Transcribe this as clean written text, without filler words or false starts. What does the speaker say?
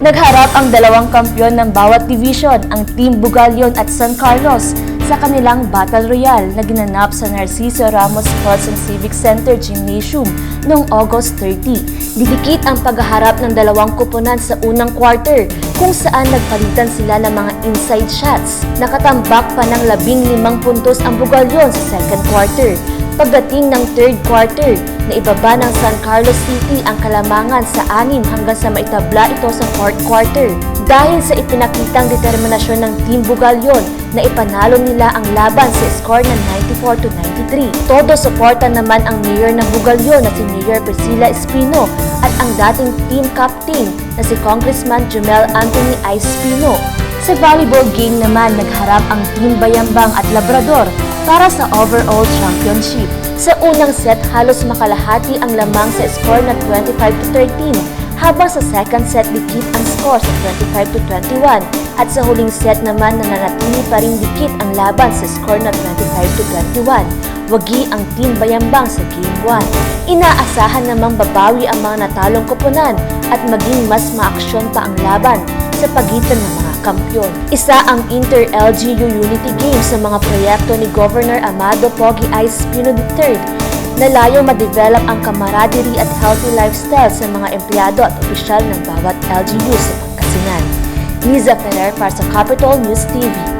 Nagharap ang dalawang kampyon ng bawat division, ang Team Bugallon at San Carlos, sa kanilang Battle Royale na ginanap sa Narciso Ramos Sports and Civic Center Gymnasium noong August 30. Didikit ang paghaharap ng dalawang kuponan sa unang quarter kung saan nagpalitan sila ng mga inside shots. Nakatambak pa ng 15 puntos ang Bugallon sa second quarter. Pagdating ng third quarter, naibaba ng San Carlos City ang kalamangan sa 6 hanggang sa maitabla ito sa fourth quarter. Dahil sa ipinakitang determinasyon ng Team Bugallon na ipanalo nila ang laban sa score ng 94-93. Todo suporta naman ang mayor ng Bugallon na si Mayor Priscilla Espino at ang dating team captain na si Congressman Jumel Anthony I. Espino. Sa volleyball game naman, nagharap ang Team Bayambang at Labrador para sa overall championship. Sa unang set, halos makalahati ang lamang sa score na 25-13, habang sa second set dikit ang score sa 25-21 at sa huling set naman nananatili pa rin dikit ang laban sa score na 25-21. Wagi ang Team Bayambang sa Game 1. Inaasahan namang babawi ang mga natalong koponan at maging mas maaksyon pa ang laban sa pagitan ng mga kampyon. Isa ang Inter-LGU Unity Games sa mga proyekto ni Governor Amado Pogi I. Espino III na layong ma-develop ang camaraderie at healthy lifestyle sa mga empleyado at opisyal ng bawat LGU sa Pangasinan. Liza Ferrer para sa Capital News TV.